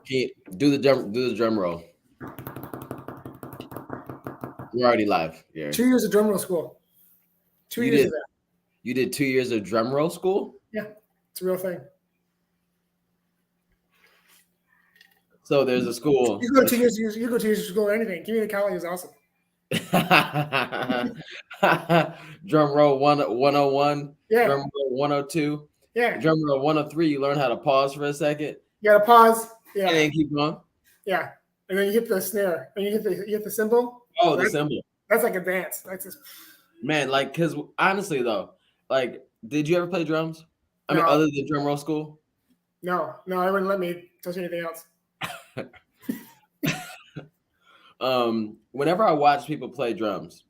Do the drum roll. We're already live. Yeah. 2 years of drum roll school. Two You years did of that. you did 2 years of drum roll school? Yeah, it's a real thing. So there's a school. You go 2 years. You go 2 years of school or anything. Community college is awesome. Drum roll 101, Yeah, drum roll 102, yeah. drum roll 103. You learn how to pause for a second You gotta pause. and Yeah, then keep going. yeah. And then you hit the snare, and you hit the cymbal. Oh, the That's, cymbal. that's like advanced. That's just Man, like, because honestly, though, like, did you ever play drums? I mean, no, other than drum roll school? no. I wouldn't let me touch anything else. Whenever I watch people play drums,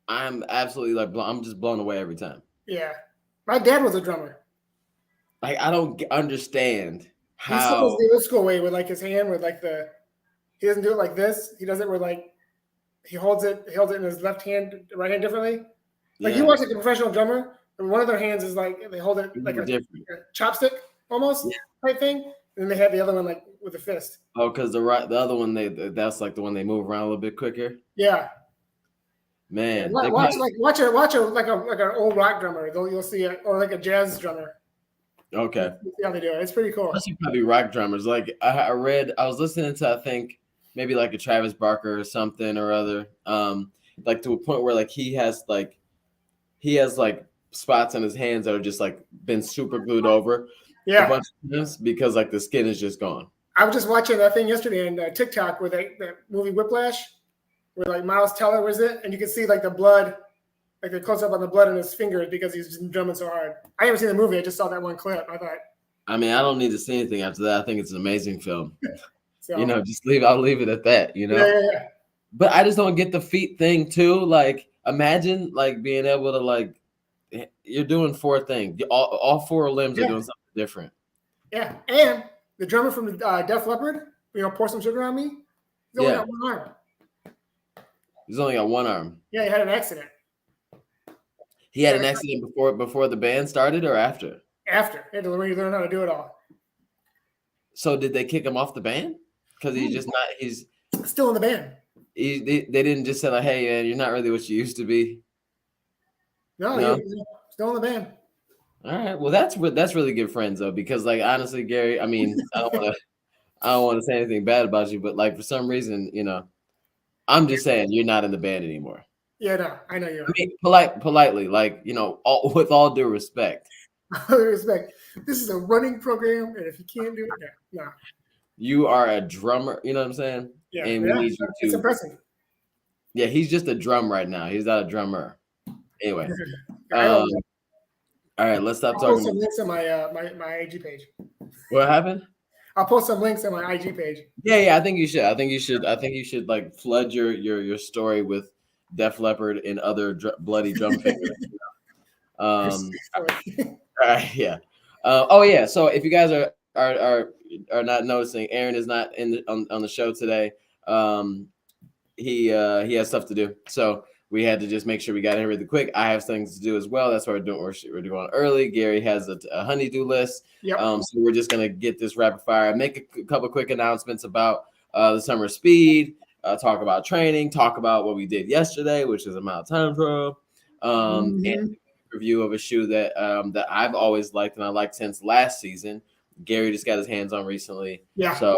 I'm absolutely like, I'm just blown away every time. Yeah, my dad was a drummer. Like, I don't understand He still does how. the old school way with like his hand with like the. He doesn't do it like this. He does it with like he holds it in his left hand, right hand differently. Like you Yeah, watch like a professional drummer, and one of their hands is like they hold it like a different. chopstick almost Yeah. type thing, and then they have the other one like with a fist. Oh, because the other one that's like the one they move around a little bit quicker. Yeah, Man, they watch probably like an old rock drummer. You'll see it, or like a jazz drummer. okay. You see how they do it. It's pretty cool. Must be probably rock drummers. Like I was listening to I think maybe like a Travis Barker or something or other. Like to a point where like he has like spots on his hands that are just like been super glued over a Yeah, bunch of times because like the skin is just gone. I was just watching that thing yesterday on TikTok with that movie Whiplash, where like Miles Teller was it, and you can see like the blood, like the close up on the blood in his fingers because he's just drumming so hard. I haven't seen the movie; I just saw that one clip. I thought I mean, I don't need to see anything after that. I think it's an amazing film. so. I'll leave it at that, Yeah. But I just don't get the feet thing too. Like, imagine like being able to like you're doing four things. All four limbs are Yeah. doing something different. Yeah, and the drummer from Def Leppard, pour some sugar on me. He's only Yeah. got one arm. He's only got one arm. Yeah, he had an accident. He had an accident before the band started or after? After he had to learn how to do it all. So did they kick him off the band? Because he's just not. He's Still in the band. they didn't just say like, "Hey, man, you're not really what you used to be." No, No? he's still in the band. All right. Well, that's really good friends though, because like honestly, Gary, I mean, I don't want to say anything bad about you, but like for some reason, I'm just saying you're not in the band anymore. Yeah, no, I know you are. I mean, politely, like with all due respect. Respect. This is a running program, and if you can't do it, no. You are a drummer. You know what I'm saying? Yeah, And we need you it's to. impressive. Yeah, he's just a drum right now. He's not a drummer. Anyway. I don't All right, let's stop I'll post talking. some links on my IG page. What happened? I'll post some links on my IG page. Yeah, I think you should. I think you should like flood your story with Def Leppard and other bloody drum fingers. All right, yeah. Oh yeah. So if you guys are not noticing, Aaron is not on the show today. He has stuff to do, so we had to just make sure we got in really quick. I have things to do as well. That's why we're doing early. Gary has a honeydew list. Yep. So we're just gonna get this rapid fire. Make a couple quick announcements about the summer speed. Talk about training. Talk about what we did yesterday, which is a mile time trial. And review of a shoe that that I've always liked and I liked since last season. Gary just got his hands on recently. Yeah. So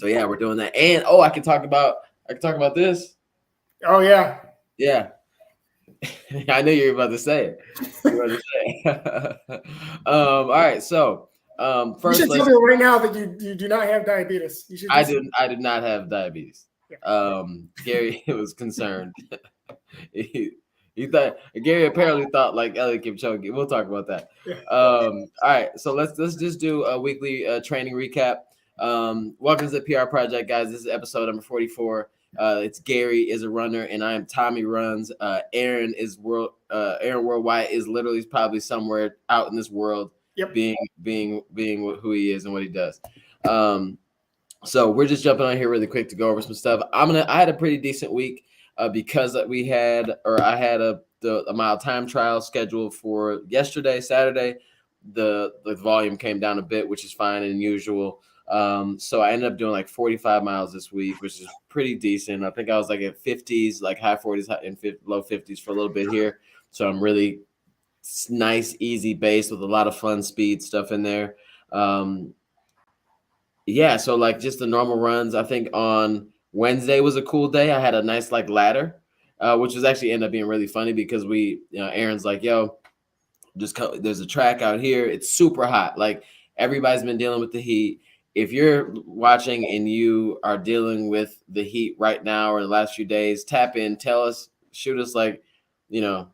yeah, we're doing that. And I can talk about this. Oh yeah. Yeah. I knew you were about to say it. All right. So first, you should tell me right now that you do not have diabetes. You should. I did not have diabetes. Yeah. Gary was concerned. He thought Gary apparently thought like Eliud Kipchoge. We'll talk about that. Yeah. All right, so let's just do a weekly training recap. Welcome to the PR Project, guys. This is episode number 44. It's Gary is a runner, and I am Tommy runs. Aaron Worldwide is literally probably somewhere out in this world, Yep. being who he is and what he does. So we're just jumping on here really quick to go over some stuff. I had a pretty decent week. Because I had a mile time trial scheduled for yesterday, Saturday. The volume came down a bit, which is fine and usual. So I ended up doing like 45 miles this week, which is pretty decent. I think I was like at 50s, like high 40s and low 50s for a little bit here. So I'm really nice, easy base with a lot of fun speed stuff in there. Yeah, so like just the normal runs. I think on Wednesday was a cool day. I had a nice like ladder, which was actually ended up being really funny because Aaron's like, yo, there's a track out here. It's super hot. Like everybody's been dealing with the heat. If you're watching and you are dealing with the heat right now or the last few days, tap in, tell us, shoot us like, you know,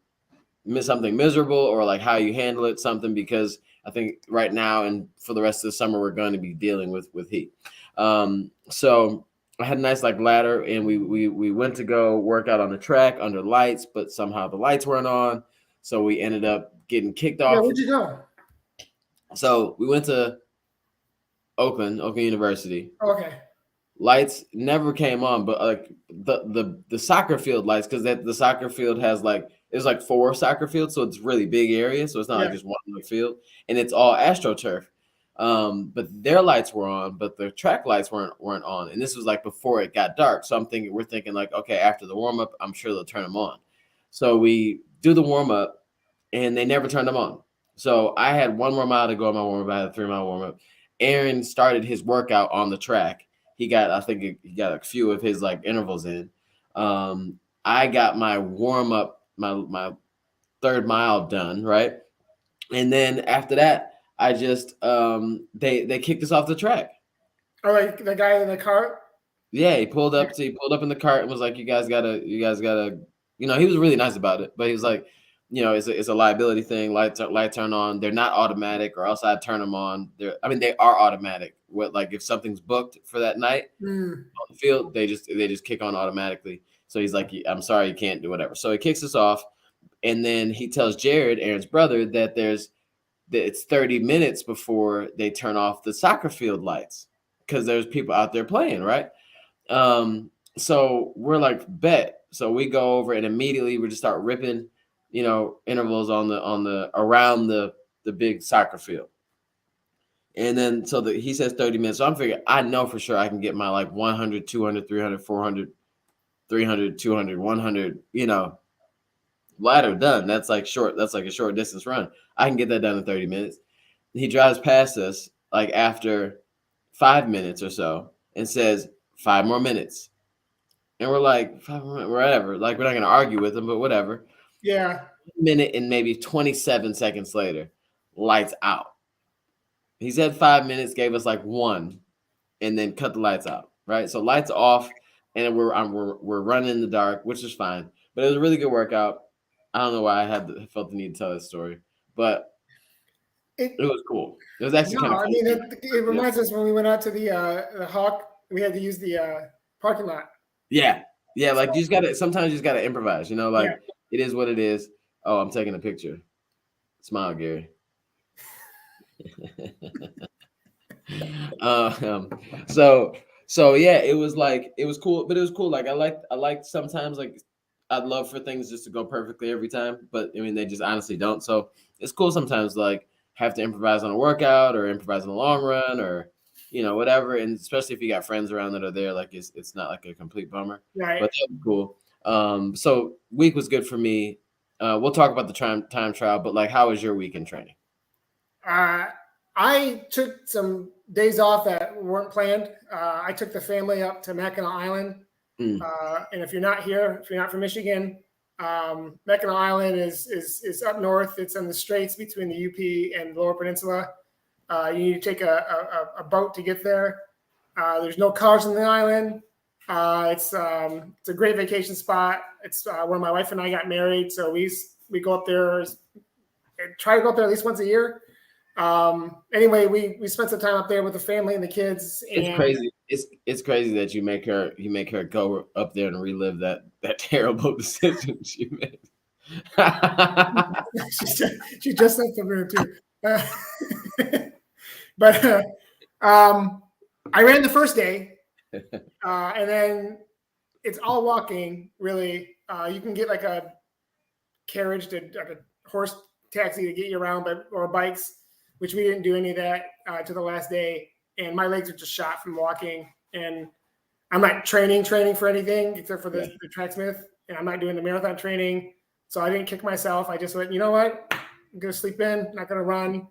something miserable or like how you handle it, something, because I think right now and for the rest of the summer we're going to be dealing with heat. So I had a nice like ladder, and we went to go work out on the track under lights, but somehow the lights weren't on, so we ended up getting kicked off. Yeah, where'd you go? So we went to Oakland University. Oh, okay. Lights never came on, but like the soccer field lights, because the soccer field has like, it's like 4 soccer fields, so it's really big area. So it's not like just one field, and it's all AstroTurf. But their lights were on, but the track lights weren't on, and this was like before it got dark. So we're thinking like, okay, after the warm up, I'm sure they'll turn them on. So we do the warm up, and they never turned them on. So I had 1 more mile to go on my warm up. I had a 3-mile warm up. Aaron started his workout on the track. I think he got a few of his like intervals in. I got my warm up, my 3rd mile done, right? And then after that, I just they kicked us off the track. Oh, like the guy in the cart? Yeah, he pulled up in the cart and was like, you guys gotta, he was really nice about it, but he was like, it's a liability thing. Light turn on. They're not automatic, or else I'd turn them on. They are automatic. Like if something's booked for that night on the field, they just kick on automatically. So he's like, I'm sorry, you can't do whatever. So he kicks us off, and then he tells Jared, Aaron's brother, that it's 30 minutes before they turn off the soccer field lights because there's people out there playing, right? So we're like, bet. So we go over and immediately we just start ripping, intervals on the around the big soccer field. And then he says 30 minutes. So I'm figuring, I know for sure I can get my like 100, 200, 300, 400, 300, 200, 100, ladder done. That's like a short distance run. I can get that done in 30 minutes. He drives past us like after 5 minutes or so and says 5 more minutes. And we're like, 5 more minutes, whatever. Like, we're not going to argue with him, but whatever. Yeah. 1 minute and maybe 27 seconds later, lights out. He said 5 minutes, gave us like 1, and then cut the lights out, right? So lights off, and we're running in the dark, which is fine. But it was a really good workout. I don't know why I felt the need to tell this story, but it was cool. It was actually kind of cool. It reminds us when we went out to the Hawk, we had to use the parking lot. Yeah. Like sometimes you just gotta improvise. It is what it is. Oh, I'm taking a picture. Smile, Gary. So yeah, it was cool, but it was cool. Like I like sometimes, like I'd love for things just to go perfectly every time, but they just honestly don't. So it's cool sometimes, like have to improvise on a workout or improvise on a long run or whatever. And especially if you got friends around that are there, like it's not like a complete bummer. Right. But that was cool. So week was good for me. We'll talk about the time trial, but like, how was your week in training? I took some days off that weren't planned. I took the family up to Mackinac Island. And if you're not from Michigan, Mackinac Island is up north. It's on the straits between the UP and the Lower Peninsula. You need to take a boat to get there. There's no cars on the island. It's a great vacation spot. It's where my wife and I got married, so we go up there, try to go up there at least once a year. Anyway, we spent some time up there with the family and the kids. It's crazy. It's crazy that you make her go up there and relive that terrible decision she made. she just left the room too. But I ran the first day, and then it's all walking. Really, you can get like a carriage like a horse taxi to get you around, or bikes, which we didn't do any of that to the last day. and my legs are just shot from walking. And I'm not training for anything except for the Tracksmith, and I'm not doing the marathon training. So I didn't kick myself. I just went, you know what? I'm going to sleep in, not going to run,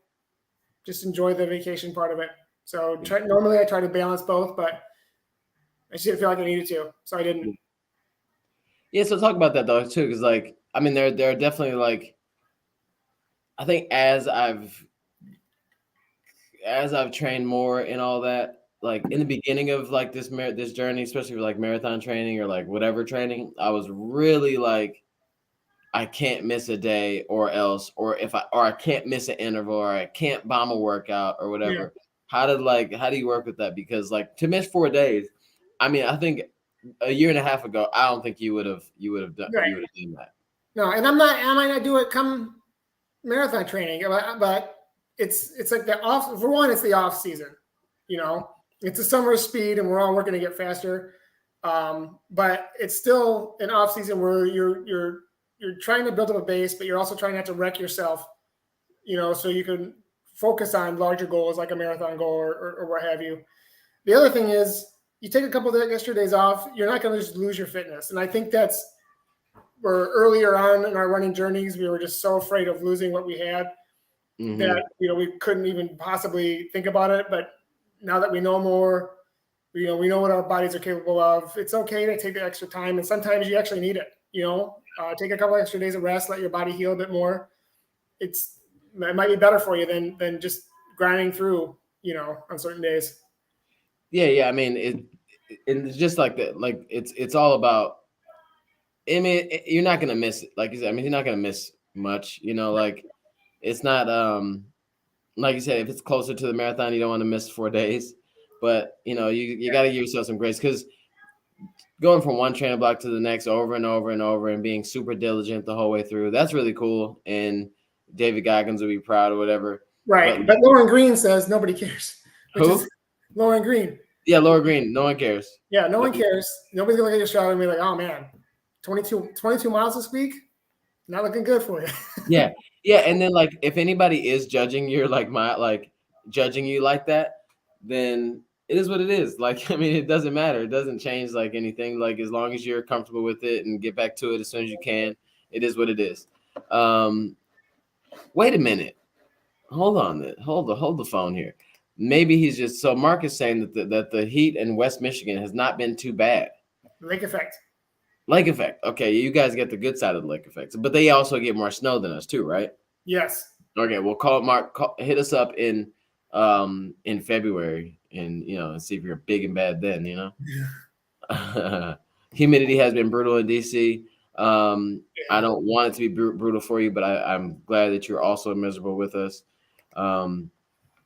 just enjoy the vacation part of it. So normally I try to balance both, but I just didn't feel like I needed to, so I didn't. Yeah, so talk about that though too, because like I mean, there are definitely like I think as I've trained more and all that, like in the beginning of like this journey, especially for like marathon training or like whatever training, I was really like, I can't miss a day or I can't miss an interval or I can't bomb a workout or whatever. Yeah. How do you work with that? Because like to miss 4 days, I mean, I think a year and a half ago, I don't think you would have done that. No, and I might not do it come marathon training, but it's like the off. For one, it's the off season. You know, it's a summer of speed, and we're all working to get faster. But it's still an off season where you're trying to build up a base, but you're also trying not to wreck yourself. You know, so you can focus on larger goals like a marathon goal or what have you. The other thing is, you take a couple of extra days off, you're not going to just lose your fitness. And I think that's where earlier on in our running journeys, we were just so afraid of losing what we had that, you know, we couldn't even possibly think about it. But now that we know more, you know, we know what our bodies are capable of. It's okay to take the extra time. And sometimes you actually need it, you know, take a couple extra days of rest, let your body heal a bit more. It might be better for you than just grinding through, you know, on certain days. Yeah. I mean, it's just like that. Like it's all about. I mean, you're not gonna miss it. Like you said, I mean, you're not gonna miss much. You know, like it's not. Like you said, if it's closer to the marathon, you don't want to miss 4 days. But you know, you got to give yourself some grace because going from one training block to the next over and over and over and being super diligent the whole way through, that's really cool. And David Goggins will be proud or whatever. Right. But Lauren Green says nobody cares. Who? Lauren Green. Yeah, Laura Green. No one cares. Yeah, no one cares. Nobody's going to look at your Strava and be like, oh, man, 22 miles this week? Not looking good for you. Yeah. And then, like, if anybody is judging you judging you like that, then it is what it is. Like, I mean, it doesn't matter. It doesn't change, like, anything. Like, as long as you're comfortable with it and get back to it as soon as you can, it is what it is. Wait a minute. Hold on. Hold the phone here. Maybe he's just so Mark is saying that the heat in West Michigan has not been too bad. Lake effect. Okay, you guys get the good side of the lake effect, but they also get more snow than us too, right? Yes. Okay, we'll call Mark. Hit us up in February, and you know, and see if you're big and bad then. You know, yeah. Humidity has been brutal in DC. I don't want it to be brutal for you, but I'm glad that you're also miserable with us.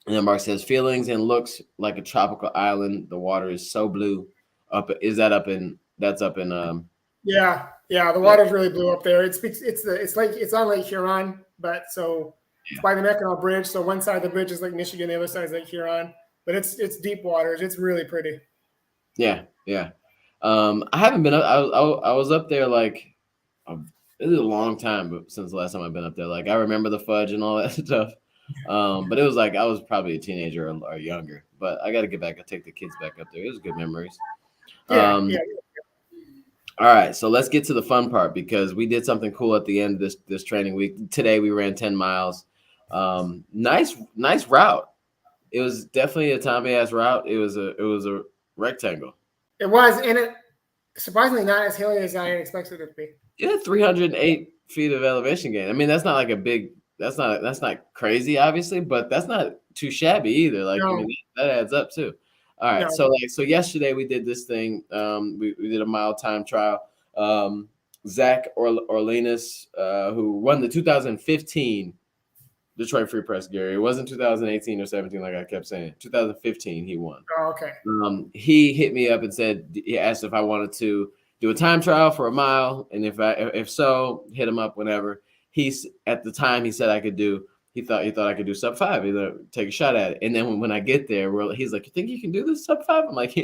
And then Mark says, feelings and looks like a tropical island. The water is so blue. That's up in Yeah, the water's really blue up there. It's on Lake Huron, but so it's by the Mackinac Bridge. So one side of the bridge is Lake Michigan, the other side is Lake Huron. But it's deep waters. It's really pretty. Yeah. I haven't been up. I was up there like it was a long time since the last time I've been up there. Like I remember the fudge and all that stuff. But it was like I was probably a teenager or younger. But I got to get back. I take the kids back up there. It was good memories. Yeah. All right, so let's get to the fun part because we did something cool at the end of this training week. Today we ran 10 miles. Nice route. It was definitely a Tommy-ass route. It was a rectangle. It was, and it surprisingly not as hilly as I expected it to be. Yeah, 308 feet of elevation gain. I mean, that's not like a big. That's not crazy, obviously, but that's not too shabby either. Like, no. I mean, that adds up too. All right, no. So yesterday we did this thing. We did a mile time trial. Zach Orleanis, who won the 2015 Detroit Free Press, Gary. It wasn't 2018 or 17 like I kept saying. 2015 he won. Oh, okay. He hit me up and he asked if I wanted to do a time trial for a mile, and if so, hit him up whenever. At the time he said I could do. He thought I could do sub 5, either take a shot at it. And then when I get there, he's like, "You think you can do this sub 5?" I'm like,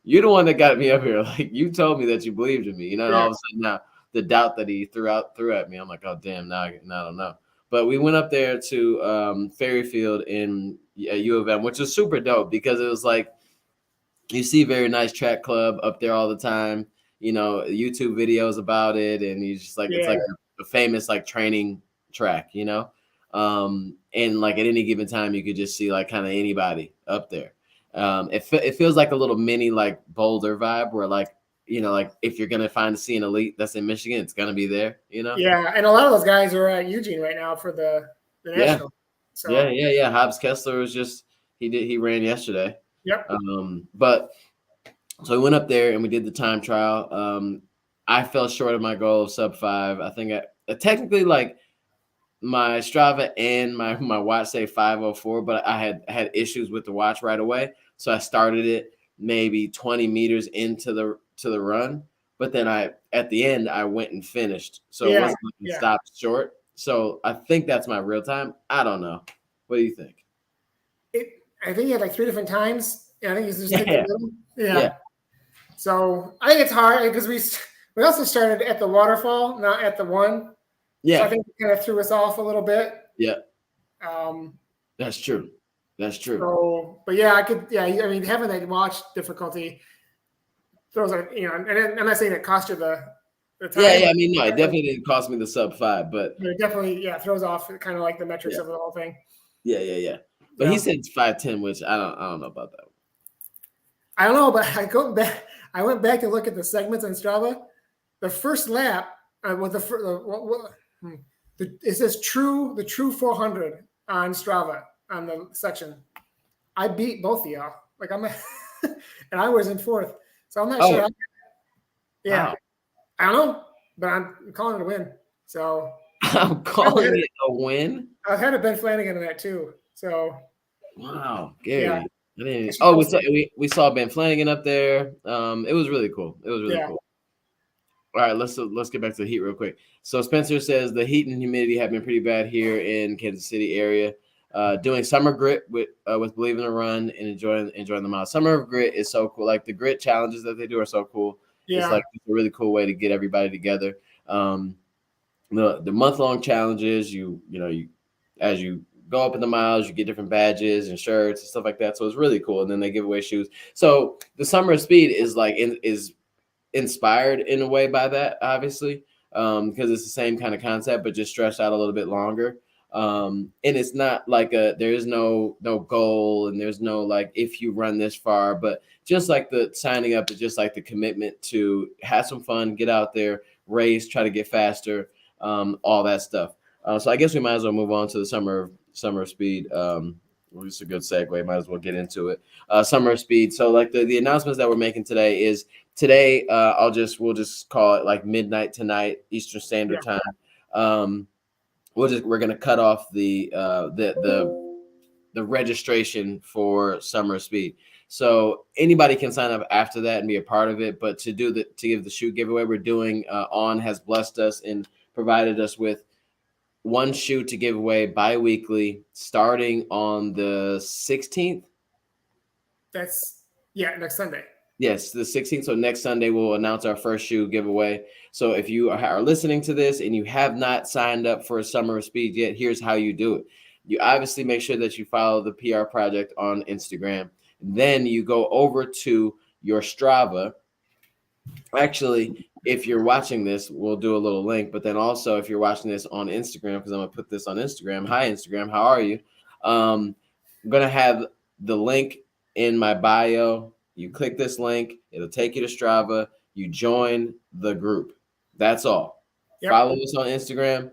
"You're the one that got me up here. Like you told me that you believed in me, you know." And all of a sudden now the doubt that he threw at me, I'm like, "Oh damn, now I don't know." But we went up there to Ferry Field in U of M, which was super dope because it was like you see very nice track club up there all the time. You know, YouTube videos about it, and you just like it's like a famous like training track. You know, and like at any given time, you could just see like kind of anybody up there. It feels like a little mini like Boulder vibe where like, you know, like if you're gonna find see an elite that's in Michigan, it's gonna be there, you know. Yeah, and a lot of those guys are at Eugene right now for the national. So Yeah. Hobbs Kessler was just he ran yesterday. Yep. But so we went up there and we did the time trial. I fell short of my goal of sub 5. I think technically like my Strava and my watch say 5:04, but I had issues with the watch right away, so I started it maybe 20 meters into the run, but then at the end I went and finished, so it wasn't like stopped short. So I think that's my real time. I don't know. What do you think? I think he had like 3 different times. I think he's just yeah. So I think it's hard because we also started at the waterfall, not at the one. Yeah, so I think it kind of threw us off a little bit. Yeah, that's true. That's true. So, but yeah, I mean, having that watch difficulty throws out, you know, and I'm not saying it cost you the time. Yeah. I mean, no, it definitely didn't cost me the sub 5, but it definitely, throws off kind of like the metrics of the whole thing. Yeah. But he said it's 5:10, which I don't know about that. I don't know, but I went back to look at the segments on Strava. The first lap with it says the true 400 on Strava on the section. I beat both of y'all. Like and I was in 4th, so I'm not sure. Wow. I don't know, but I'm calling it a win. So I'm calling it a win. I had a Ben Flanagan in that too. So wow, Gary. Yeah. We saw Ben Flanagan up there. It was really cool. Cool. All right, let's get back to the heat real quick. So Spencer says the heat and humidity have been pretty bad here in Kansas City area. Doing summer grit with Believe in the Run and enjoying the mile. Summer of Grit is so cool. Like the grit challenges that they do are so cool. Yeah. It's like a really cool way to get everybody together. The month-long challenges, you as you go up in the miles, you get different badges and shirts and stuff like that. So it's really cool. And then they give away shoes. So the Summer of Speed is like is inspired in a way by that, obviously, because it's the same kind of concept, but just stretched out a little bit longer. And it's not like there's no goal and there's no like if you run this far, but just like the signing up is just like the commitment to have some fun, get out there, race, try to get faster, all that stuff. So I guess we might as well move on to the Summer of Speed. It's a good segue. Might as well get into it. Summer of Speed. So like the announcements that we're making today is today. We'll just call it like midnight tonight Eastern Standard Time. We're gonna cut off the registration for Summer of Speed. So anybody can sign up after that and be a part of it. But to give the shoe giveaway, we're doing On has blessed us and provided us with one shoe to give away bi-weekly starting on the 16th. That's next Sunday. Yes, the 16th. So next Sunday, we'll announce our first shoe giveaway. So if you are listening to this and you have not signed up for a Summer of Speed yet, here's how you do it. You obviously make sure that you follow the PR Project on Instagram. Then you go over to your Strava. Actually, if you're watching this, we'll do a little link. But then also, if you're watching this on Instagram, because I'm going to put this on Instagram. Hi, Instagram. How are you? I'm going to have the link in my bio. You click this link. It'll take you to Strava. You join the group. That's all. Yep. Follow us on Instagram.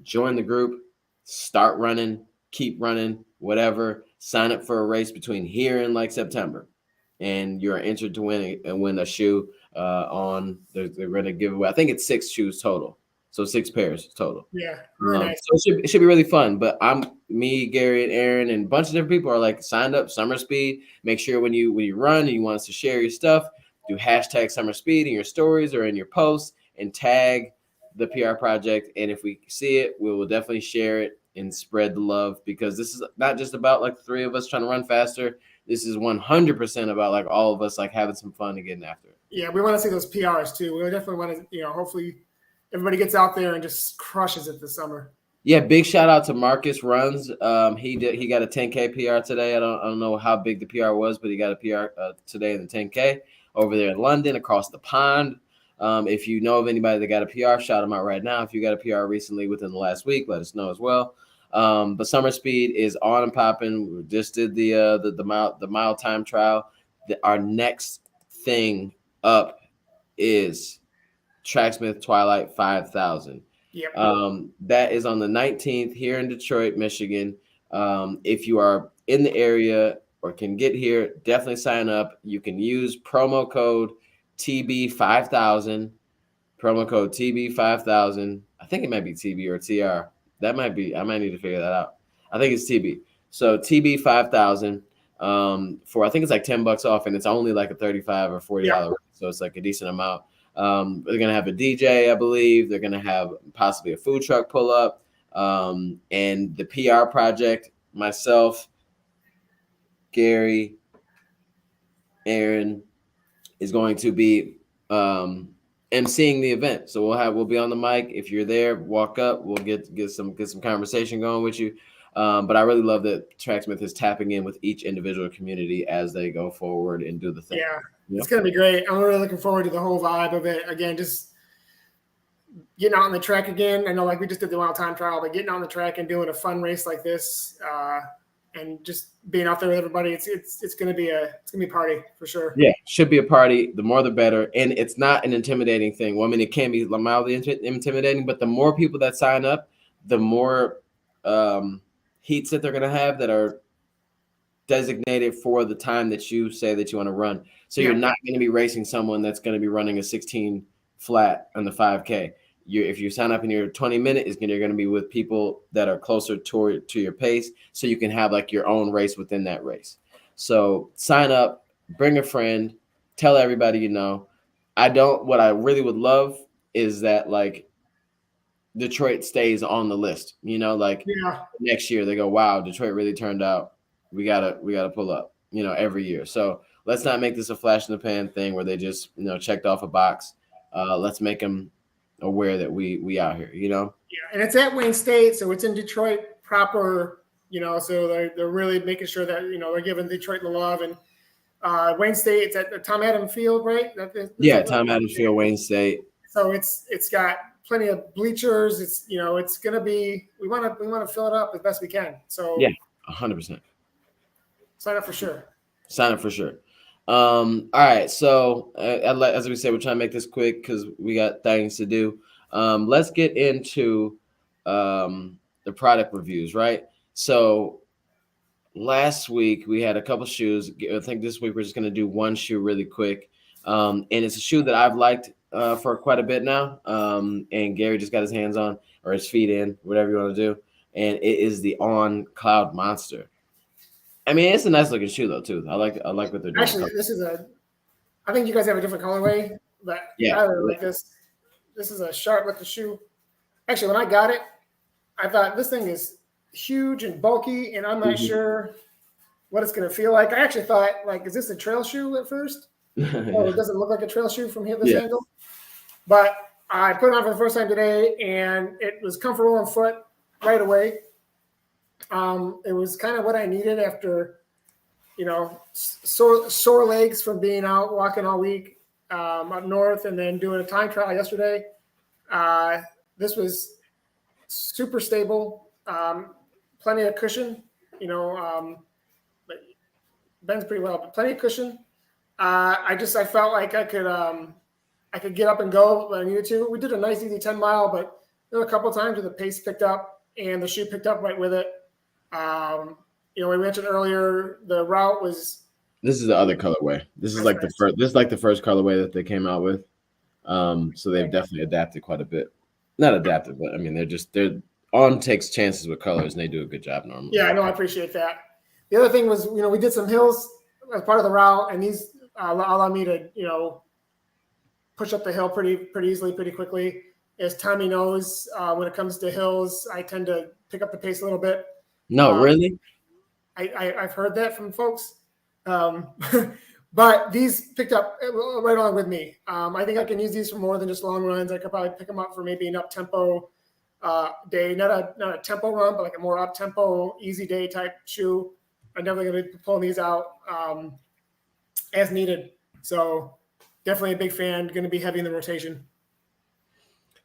Join the group. Start running. Keep running. Whatever. Sign up for a race between here and like September. And you're entered to win a shoe. They're going to give away, I think it's 6 shoes total, so 6 pairs total. Yeah, really nice. So it should be really fun. But me, Gary, and Aaron, and a bunch of different people are like signed up. Summer Speed. Make sure when you run and you want us to share your stuff, do hashtag Summer Speed in your stories or in your posts and tag the PR Project. And if we see it, we will definitely share it and spread the love, because this is not just about like the 3 of us trying to run faster. This is 100% about like all of us like having some fun and getting after it. Yeah, we want to see those PRs too. We definitely want to, hopefully everybody gets out there and just crushes it this summer. Yeah, big shout out to Marcus Runs. He got a 10K PR today. I don't know how big the PR was, but he got a PR today in the 10K over there in London, across the pond. If you know of anybody that got a PR, shout them out right now. If you got a PR recently within the last week, let us know as well. But Summer Speed is on and popping. We just did the mile time trial. Our next thing up is Tracksmith Twilight 5000. Yep. That is on the 19th here in Detroit, Michigan. If you are in the area or can get here, definitely sign up. You can use promo code TB5000. Promo code TB5000. I think it might be TB or TR. That might be. I might need to figure that out. I think it's TB. So TB5000 for I think it's like $10 off, and it's only like a $35 or $40. So it's like a decent amount. They're gonna have a DJ, I believe. They're gonna have possibly a food truck pull up, and the PR project. Myself, Gary, Aaron is going to be emceeing the event. So we'll be on the mic. If you're there, walk up. We'll get some conversation going with you. But I really love that Tracksmith is tapping in with each individual community as they go forward and do the thing. Yeah. It's going to be great. I'm really looking forward to the whole vibe of it. Again, just getting out on the track again. I know, like we just did the wild time trial, but getting on the track and doing a fun race like this, and just being out there with everybody, it's going to be a party for sure. Yeah, should be a party. The more, the better. And it's not an intimidating thing. Well, I mean, it can be mildly intimidating, but the more people that sign up, the more heats that they're going to have that are designated for the time that you say that you want to run. So you're not going to be racing someone that's going to be running a 16 flat on the 5K. If you sign up in your 20-minute, you're going to be with people that are closer to your pace, so you can have like your own race within that race. So sign up, bring a friend, tell everybody you know. What I really would love is that like Detroit stays on the list. Next year they go, wow, Detroit really turned out. We gotta pull up, every year. So let's not make this a flash in the pan thing where they just, checked off a box. Let's make them aware that we out here, Yeah, and it's at Wayne State, so it's in Detroit proper, so they're really making sure that, they're giving Detroit the love. And Wayne State, it's at the Tom Adams Field, right? Tom Adams Field, Wayne State. So it's got plenty of bleachers. It's, it's going to be, we want to fill it up as best we can. So yeah, 100%. Sign up for sure. All right. So as we said, we're trying to make this quick because we got things to do. Let's get into the product reviews, right? So last week we had a couple shoes. I think this week we're just going to do one shoe really quick. And it's a shoe that I've liked for quite a bit now. And Gary just got his hands on, or his feet in, whatever you want to do. And it is the On Cloud Monster. I mean, it's a nice looking shoe though too. I like what they're doing. Actually, I think you guys have a different colorway, but I really like this. This is a sharp looking shoe. Actually, when I got it, I thought this thing is huge and bulky, and I'm not sure what it's going to feel like. I actually thought, like, is this a trail shoe at first? Oh, it doesn't look like a trail shoe from here, this angle. But I put it on for the first time today, and it was comfortable on foot right away. It was kind of what I needed after, sore legs from being out walking all week up north, and then doing a time trial yesterday. This was super stable, plenty of cushion, bends pretty well, but plenty of cushion. I felt like I could get up and go when I needed to. We did a nice easy 10 mile, but there were a couple of times where the pace picked up and the shoe picked up right with it. We mentioned earlier the route was. This is the other colorway. This is like the first. This is like the first colorway that they came out with. So they've definitely adapted quite a bit. Not adapted, but I mean they're On takes chances with colors and they do a good job normally. Yeah, I know. I appreciate that. The other thing was, we did some hills as part of the route, and these allow me to push up the hill pretty easily, pretty quickly. As Tommy knows, when it comes to hills, I tend to pick up the pace a little bit. No, really? I've heard that from folks. But these picked up right along with me. I think I can use these for more than just long runs. I could probably pick them up for maybe an up-tempo day, not a tempo run, but like a more up tempo, easy day type shoe. I'm definitely going to be pulling these out as needed. So definitely a big fan. Going to be heavy in the rotation.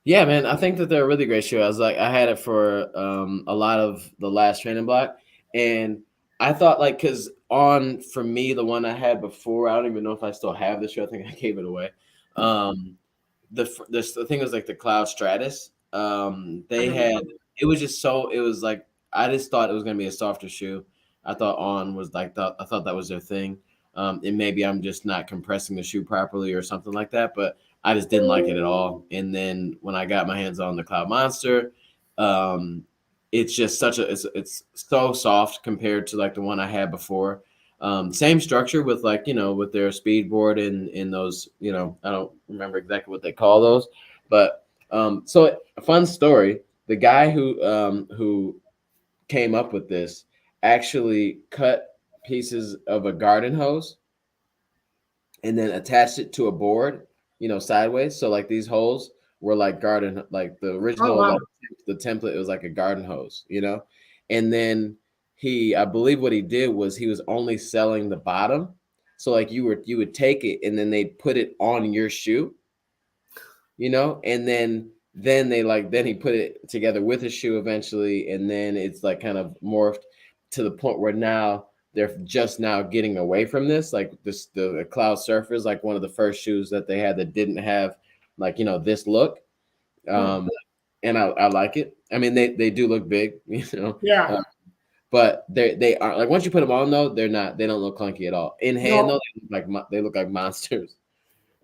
Yeah, man, I think that they're a really great shoe. I had it for a lot of the last training block, and I thought because for me, the one I had before, I don't even know if I still have the shoe. I think I gave it away. The thing was like the Cloud Stratus. They had it was just so it was like I just thought it was gonna be a softer shoe. I thought On was I thought that was their thing. And maybe I'm just not compressing the shoe properly or something like that, but I just didn't like it at all. And then when I got my hands on the Cloud Monster, it's just it's so soft compared to like the one I had before. Same structure with with their speed board and in those, I don't remember exactly what they call those, but so a fun story. The guy who came up with this actually cut pieces of a garden hose and then attached it to a board, sideways. So like these holes were like garden, like the original, the template, it was like a garden hose, and then I believe what he did was he was only selling the bottom. So like you would take it and then they put it on your shoe, and then then he put it together with his shoe eventually. And then it's like kind of morphed to the point where now they're just now getting away from this. Like the Cloud Surfer is like one of the first shoes that they had that didn't have this look. And I like it. I mean, they do look big, Yeah. But they are like once you put them on though, they don't look clunky at all. In hand though, they look like monsters.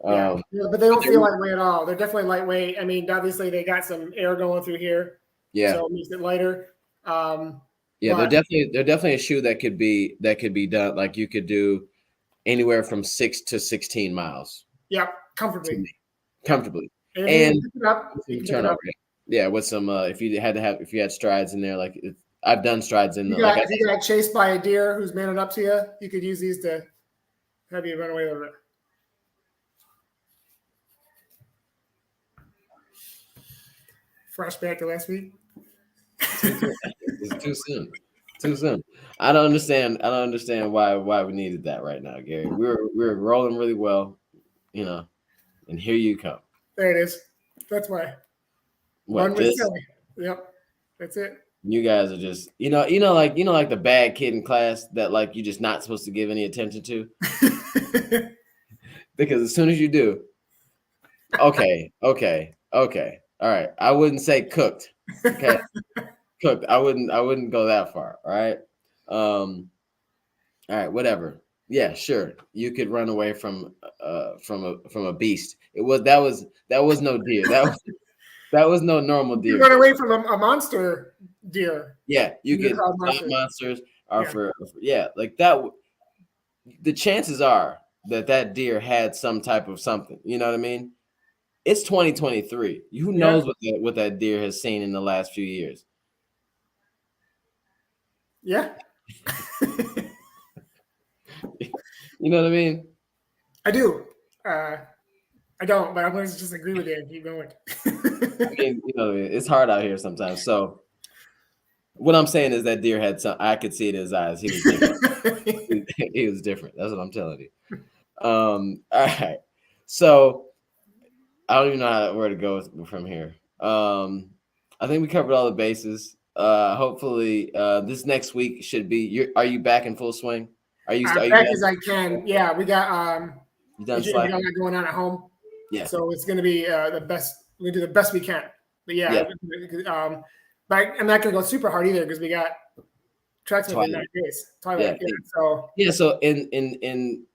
Yeah, but they don't feel lightweight at all. They're definitely lightweight. I mean, obviously they got some air going through here, so it makes it lighter. They're definitely a shoe that could be done. Like you could do anywhere from 6 to 16 miles. Yep, comfortably. And you can turn up. Yeah, with some if you had strides in there, like I've done strides in. If you got chased by a deer who's manning up to you, you could use these to have you run away with it. Flashback to last week. It's too soon. Too soon. I don't understand why we needed that right now, Gary. We're rolling really well, and here you come. There it is. That's why. What this? Yep. That's it. You guys are just like the bad kid in class that like you're just not supposed to give any attention to. Because as soon as you do, okay. All right. I wouldn't say cooked. Okay. Cooked. I wouldn't go that far. All right. All right. Whatever. Yeah, sure. You could run away from a beast. That was no deer. That was no normal deer. You run away from a monster deer. Yeah, you could. Monsters are like that. The chances are that deer had some type of something. You know what I mean? It's 2023. Who knows what that deer has seen in the last few years? Yeah. You know what I mean? I do. I don't, but I'm going to just agree with you and keep going. I mean, it's hard out here sometimes. So what I'm saying is that deer had some. I could see it in his eyes. He was different. He was different. That's what I'm telling you. All right. So I don't even know where to go from here. I think we covered all the bases. Hopefully, this next week should be. Are you back in full swing? Are you back as I can? Yeah, we got. You done we got a lot going on at home. Yeah. So it's going to be the best. We do the best we can. But but I'm not going to go super hard either because we got tracks within 9 days. So in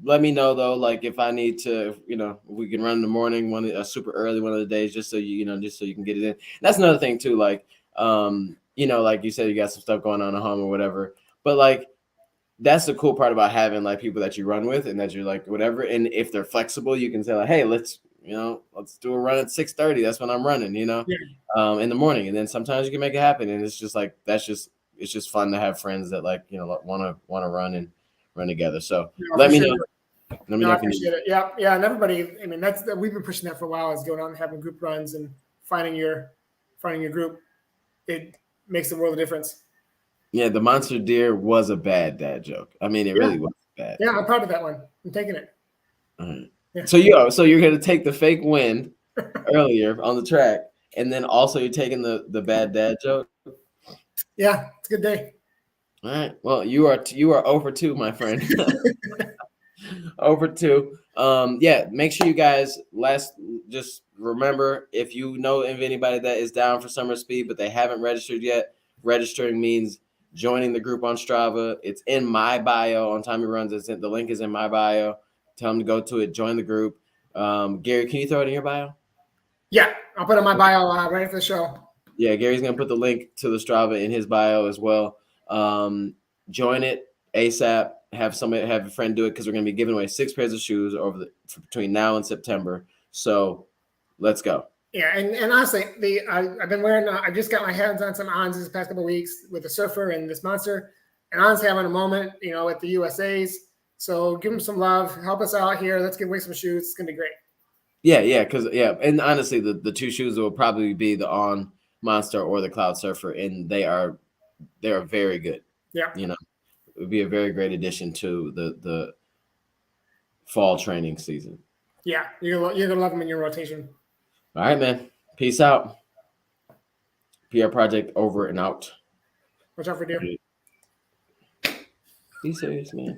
let me know though, like if I need to, if we can run in the morning, super early one of the days, just so you can get it in. That's another thing too, like like you said, you got some stuff going on at home or whatever, but like that's the cool part about having like people that you run with and that you're like whatever. And if they're flexible, you can say like, hey, let's do a run at 6:30. That's when I'm running, in the morning. And then sometimes you can make it happen. And it's just like it's just fun to have friends that like want to run and run together. So let me know. Let me know. I appreciate it. Yeah. And everybody, I mean, we've been pushing that for a while, is going out and having group runs and finding your finding your group, it makes the world a difference. Yeah, the monster deer was a bad dad joke. I mean, it really was bad. Yeah, I'm proud of that one. I'm taking it. All right. Yeah. So you're gonna take the fake win earlier on the track, and then also you're taking the bad dad joke. Yeah, it's a good day. All right. Well, you are over 2, my friend. Over 2. Yeah. Make sure you guys just remember, if you know of anybody that is down for summer speed but they haven't registered yet, registering means joining the group on Strava. It's in my bio on Tommy Runs. The link is in my bio. Tell them to go to it. Join the group. Gary, can you throw it in your bio? Yeah, I'll put it in my bio right after the show. Yeah, Gary's gonna put the link to the Strava in his bio as well. Join it ASAP. Have a friend do it, because we're gonna be giving away 6 pairs of shoes between now and September. So let's go. Yeah, and honestly, I've been wearing. I just got my hands on some Ons this past couple of weeks with the Surfer and this Monster, and honestly, having a moment, at the USA's. So give them some love, help us out here. Let's give away some shoes. It's gonna be great. Yeah, and honestly, the 2 shoes will probably be the On Monster or the Cloud Surfer, and they are very good. Yeah, it would be a very great addition to the fall training season. Yeah, you're gonna love them in your rotation. All right, man. Peace out. PR Project over and out. Watch out for deer. Be serious, man.